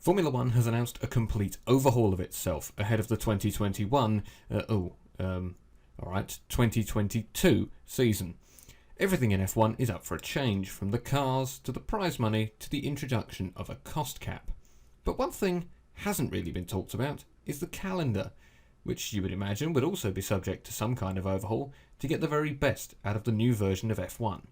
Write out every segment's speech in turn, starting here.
Formula 1 has announced a complete overhaul of itself ahead of the 2022 season. Everything in F1 is up for a change, from the cars to the prize money to the introduction of a cost cap. But one thing hasn't really been talked about is the calendar, which you would imagine would also be subject to some kind of overhaul to get the very best out of the new version of F1.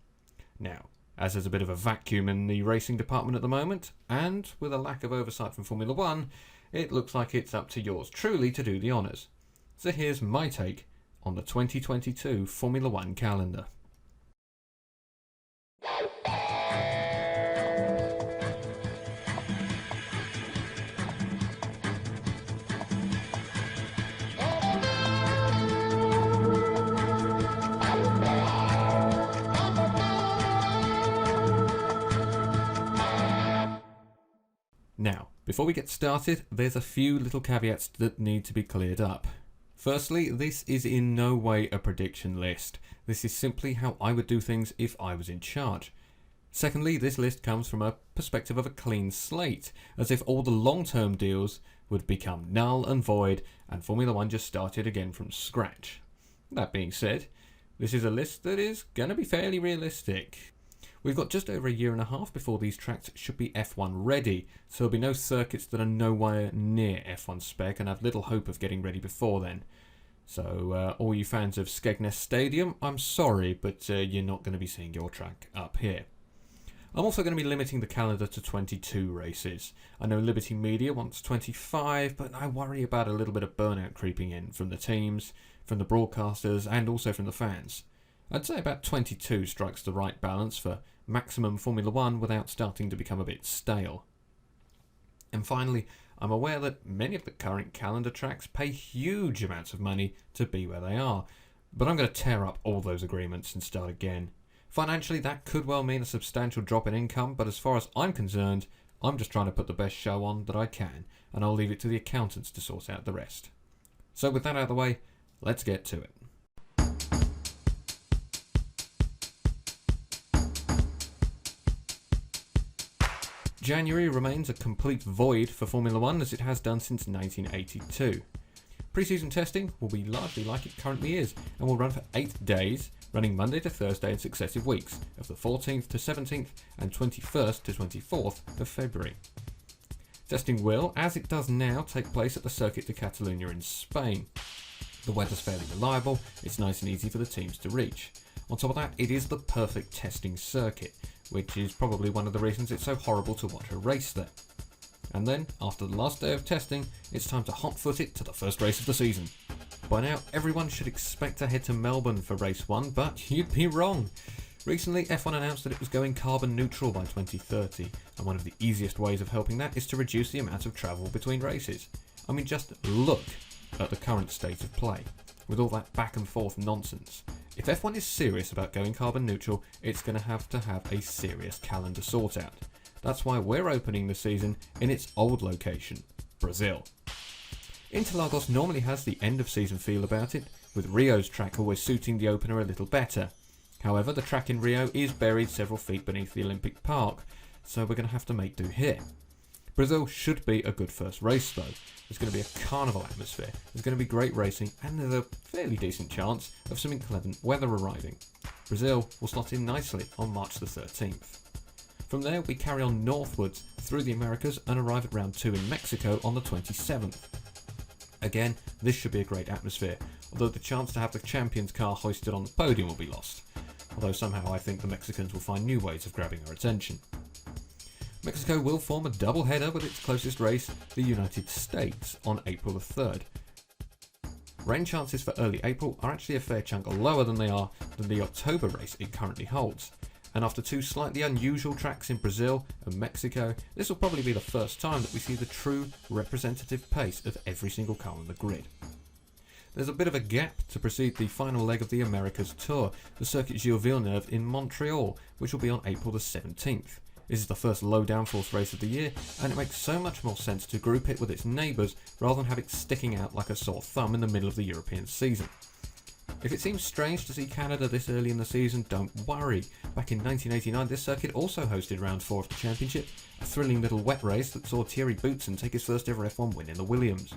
Now, as there's a bit of a vacuum in the racing department at the moment, and with a lack of oversight from Formula 1, it looks like it's up to yours truly to do the honours. So here's my take on the 2022 Formula 1 calendar. Now, before we get started, there's a few little caveats that need to be cleared up. Firstly, this is in no way a prediction list. This is simply how I would do things if I was in charge. Secondly, this list comes from a perspective of a clean slate, as if all the long-term deals would become null and void and Formula 1 just started again from scratch. That being said, this is a list that is going to be fairly realistic. We've got just over a year and a half before these tracks should be F1 ready, so there'll be no circuits that are nowhere near F1 spec and have little hope of getting ready before then. So all you fans of Skegness Stadium, I'm sorry, but you're not going to be seeing your track up here. I'm also going to be limiting the calendar to 22 races. I know Liberty Media wants 25, but I worry about a little bit of burnout creeping in from the teams, from the broadcasters, and also from the fans. I'd say about 22 strikes the right balance for maximum Formula 1 without starting to become a bit stale. And finally, I'm aware that many of the current calendar tracks pay huge amounts of money to be where they are, but I'm going to tear up all those agreements and start again. Financially, that could well mean a substantial drop in income, but as far as I'm concerned, I'm just trying to put the best show on that I can, and I'll leave it to the accountants to sort out the rest. So with that out of the way, let's get to it. January remains a complete void for Formula 1 as it has done since 1982. Pre-season testing will be largely like it currently is and will run for 8 days, running Monday to Thursday in successive weeks of the 14th to 17th and 21st to 24th of February. Testing will, as it does now, take place at the Circuit de Catalunya in Spain. The weather's fairly reliable, it's nice and easy for the teams to reach. On top of that, it is the perfect testing circuit, which is probably one of the reasons it's so horrible to watch a race there. And then, after the last day of testing, it's time to hot-foot it to the first race of the season. By now, everyone should expect to head to Melbourne for race 1, but you'd be wrong. Recently, F1 announced that it was going carbon neutral by 2030, and one of the easiest ways of helping that is to reduce the amount of travel between races. I mean, just look at the current state of play, with all that back and forth nonsense. If F1 is serious about going carbon neutral, it's going to have a serious calendar sort out. That's why we're opening the season in its old location, Brazil. Interlagos normally has the end of season feel about it, with Rio's track always suiting the opener a little better. However, the track in Rio is buried several feet beneath the Olympic Park, so we're going to have to make do here. Brazil should be a good first race though. There's going to be a carnival atmosphere, there's going to be great racing, and there's a fairly decent chance of some inclement weather arriving. Brazil will slot in nicely on March the 13th. From there we carry on northwards through the Americas and arrive at round 2 in Mexico on the 27th. Again, this should be a great atmosphere, although the chance to have the champion's car hoisted on the podium will be lost. Although somehow I think the Mexicans will find new ways of grabbing our attention. Mexico will form a double-header with its closest race, the United States, on April the 3rd. Rain chances for early April are actually a fair chunk lower than they are than the October race it currently holds. And after 2 slightly unusual tracks in Brazil and Mexico, this will probably be the first time that we see the true representative pace of every single car on the grid. There's a bit of a gap to precede the final leg of the Americas Tour, the Circuit Gilles Villeneuve in Montreal, which will be on April the 17th. This is the first low downforce race of the year, and it makes so much more sense to group it with its neighbours rather than have it sticking out like a sore thumb in the middle of the European season. If it seems strange to see Canada this early in the season, don't worry. Back in 1989, this circuit also hosted round 4 of the championship, a thrilling little wet race that saw Thierry Boutsen take his first ever F1 win in the Williams.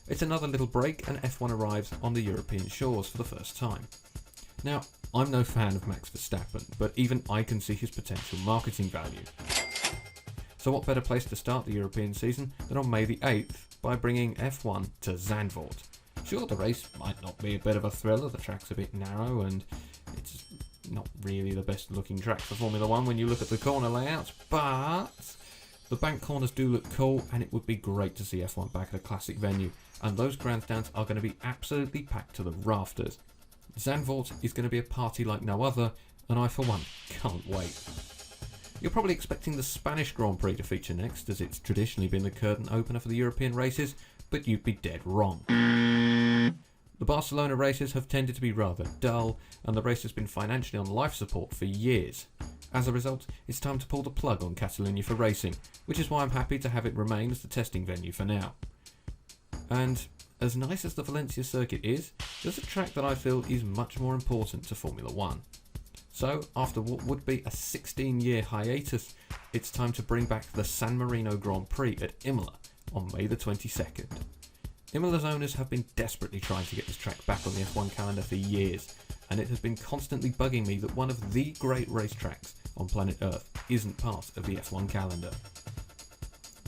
It's another little break and F1 arrives on the European shores for the first time. Now, I'm no fan of Max Verstappen, but even I can see his potential marketing value. So what better place to start the European season than on May the 8th by bringing F1 to Zandvoort. Sure, the race might not be a bit of a thriller, the track's a bit narrow and it's not really the best looking track for Formula 1 when you look at the corner layouts, but the bank corners do look cool and it would be great to see F1 back at a classic venue, and those grandstands are going to be absolutely packed to the rafters. Zandvoort is going to be a party like no other, and I for one can't wait. You're probably expecting the Spanish Grand Prix to feature next, as it's traditionally been the curtain opener for the European races, but you'd be dead wrong. The Barcelona races have tended to be rather dull, and the race has been financially on life support for years. As a result, it's time to pull the plug on Catalonia for racing, which is why I'm happy to have it remain as the testing venue for now. And as nice as the Valencia circuit is, there's a track that I feel is much more important to Formula 1. So, after what would be a 16-year hiatus, it's time to bring back the San Marino Grand Prix at Imola on May the 22nd. Imola's owners have been desperately trying to get this track back on the F1 calendar for years, and it has been constantly bugging me that one of the great racetracks on planet Earth isn't part of the F1 calendar.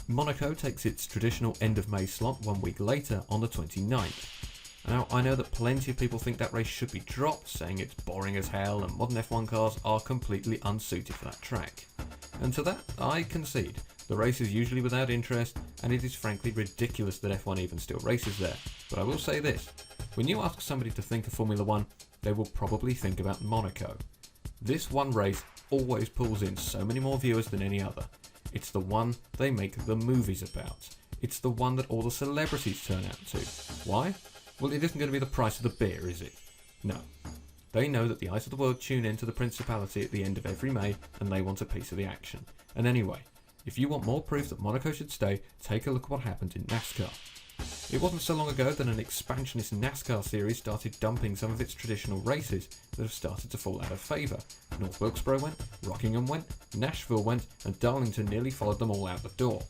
Monaco takes its traditional end of May slot 1 week later on the 29th. Now, I know that plenty of people think that race should be dropped, saying it's boring as hell and modern F1 cars are completely unsuited for that track. And to that, I concede. The race is usually without interest, and it is frankly ridiculous that F1 even still races there. But I will say this, when you ask somebody to think of Formula 1, they will probably think about Monaco. This one race always pulls in so many more viewers than any other. It's the one they make the movies about. It's the one that all the celebrities turn out to. Why? Well, it isn't going to be the price of the beer, is it? No. They know that the eyes of the world tune in to the Principality at the end of every May, and they want a piece of the action. And anyway, if you want more proof that Monaco should stay, take a look at what happened in NASCAR. It wasn't so long ago that an expansionist NASCAR series started dumping some of its traditional races that have started to fall out of favour. North Wilkesboro went, Rockingham went, Nashville went, and Darlington nearly followed them all out the door.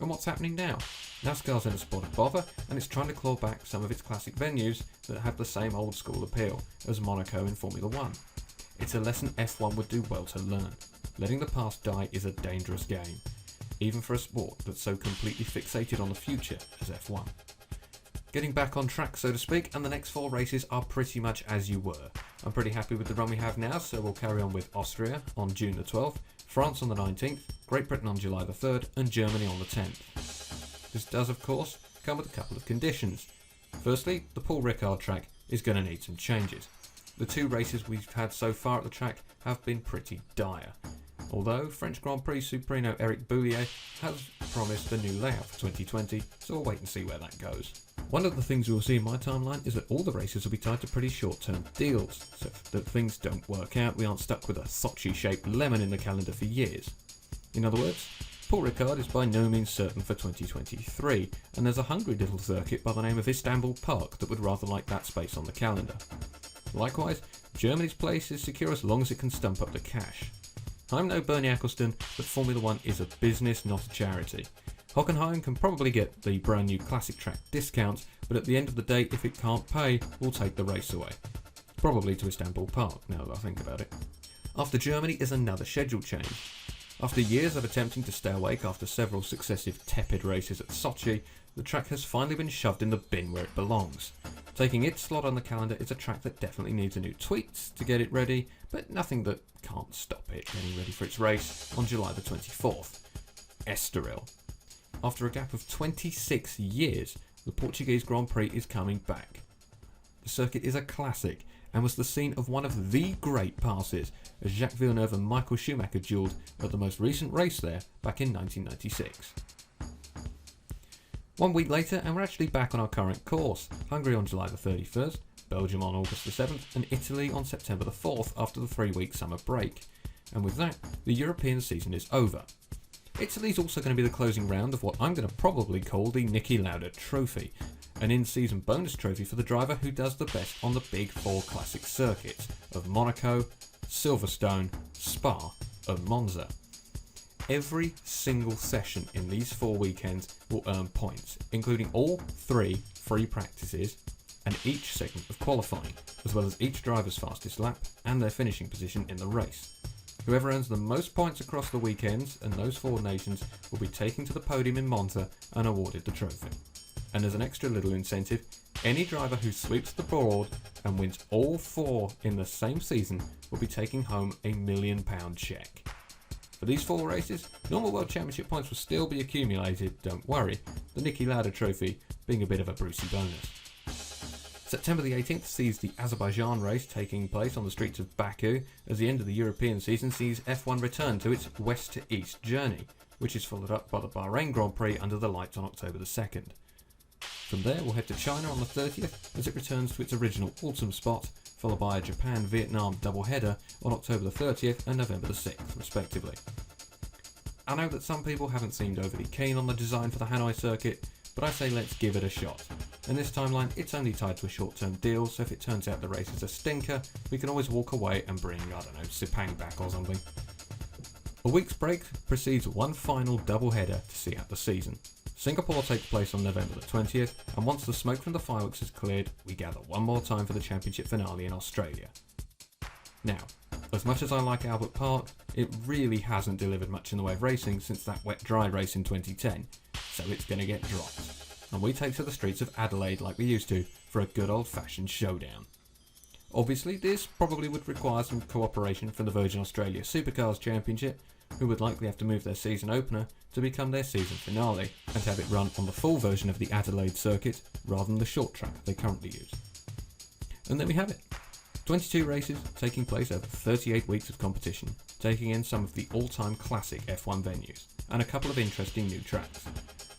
And what's happening now? NASCAR's in a spot of bother, and it's trying to claw back some of its classic venues that have the same old school appeal as Monaco in Formula 1. It's a lesson F1 would do well to learn. Letting the past die is a dangerous game, even for a sport that's so completely fixated on the future as F1. Getting back on track, so to speak, and the next 4 races are pretty much as you were. I'm pretty happy with the run we have now, so we'll carry on with Austria on June the 12th, France on the 19th, Great Britain on July the 3rd, and Germany on the 10th. This does, of course, come with a couple of conditions. Firstly, the Paul Ricard track is going to need some changes. The 2 races we've had so far at the track have been pretty dire. Although French Grand Prix Supremo Eric Boulier has promised a new layout for 2020, so we'll wait and see where that goes. One of the things you'll see in my timeline is that all the races will be tied to pretty short-term deals, so if the things don't work out, we aren't stuck with a Sochi-shaped lemon in the calendar for years. In other words, Paul Ricard is by no means certain for 2023, and there's a hungry little circuit by the name of Istanbul Park that would rather like that space on the calendar. Likewise, Germany's place is secure as long as it can stump up the cash. I'm no Bernie Ecclestone, but Formula 1 is a business, not a charity. Hockenheim can probably get the brand new classic track discounts, but at the end of the day, if it can't pay, we'll take the race away. Probably to Istanbul Park, now that I think about it. After Germany is another schedule change. After years of attempting to stay awake after several successive tepid races at Sochi, the track has finally been shoved in the bin where it belongs. Taking its slot on the calendar is a track that definitely needs a new tweak to get it ready, but nothing that can't stop it getting ready for its race on July the 24th. Estoril. After a gap of 26 years, the Portuguese Grand Prix is coming back. The circuit is a classic and was the scene of one of the great passes as Jacques Villeneuve and Michael Schumacher duelled at the most recent race there back in 1996. 1 week later and we're actually back on our current course. Hungary on July the 31st, Belgium on August the 7th and Italy on September the 4th after the 3-week summer break. And with that, the European season is over. Italy's also going to be the closing round of what I'm going to probably call the Niki Lauda Trophy, an in-season bonus trophy for the driver who does the best on the big four classic circuits of Monaco, Silverstone, Spa and Monza. Every single session in these 4 weekends will earn points, including all 3 free practices and each segment of qualifying, as well as each driver's fastest lap and their finishing position in the race. Whoever earns the most points across the weekends and those 4 nations will be taken to the podium in Monza and awarded the trophy. And as an extra little incentive, any driver who sweeps the board and wins all 4 in the same season will be taking home a £1 million cheque. For these 4 races, normal World Championship points will still be accumulated, don't worry, the Niki Lauda Trophy being a bit of a Brucey bonus. September the 18th sees the Azerbaijan race taking place on the streets of Baku as the end of the European season sees F1 return to its west to east journey, which is followed up by the Bahrain Grand Prix under the lights on October the 2nd. From there we'll head to China on the 30th as it returns to its original autumn spot, followed by a Japan-Vietnam doubleheader on October the 30th and November the 6th respectively. I know that some people haven't seemed overly keen on the design for the Hanoi circuit, but I say let's give it a shot. In this timeline, it's only tied to a short-term deal, so if it turns out the race is a stinker, we can always walk away and bring, Sepang back or something. A week's break precedes one final doubleheader to see out the season. Singapore takes place on November the 20th, and once the smoke from the fireworks has cleared, we gather one more time for the championship finale in Australia. Now, as much as I like Albert Park, it really hasn't delivered much in the way of racing since that wet-dry race in 2010, so it's going to get dropped. And we take to the streets of Adelaide like we used to for a good old-fashioned showdown. Obviously, this probably would require some cooperation from the Virgin Australia Supercars Championship, who would likely have to move their season opener to become their season finale and have it run on the full version of the Adelaide circuit rather than the short track they currently use. And there we have it. 22 races taking place over 38 weeks of competition, taking in some of the all-time classic F1 venues, and a couple of interesting new tracks.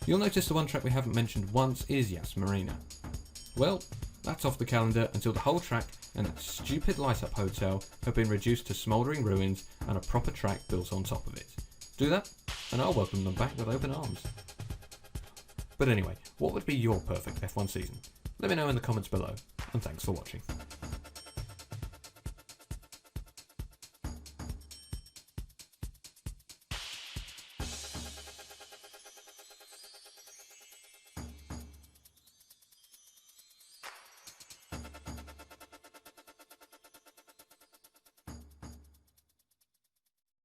You'll notice the one track we haven't mentioned once is Yas Marina. Well, that's off the calendar until the whole track and that stupid light-up hotel have been reduced to smouldering ruins and a proper track built on top of it. Do that, and I'll welcome them back with open arms. But anyway, what would be your perfect F1 season? Let me know in the comments below, and thanks for watching.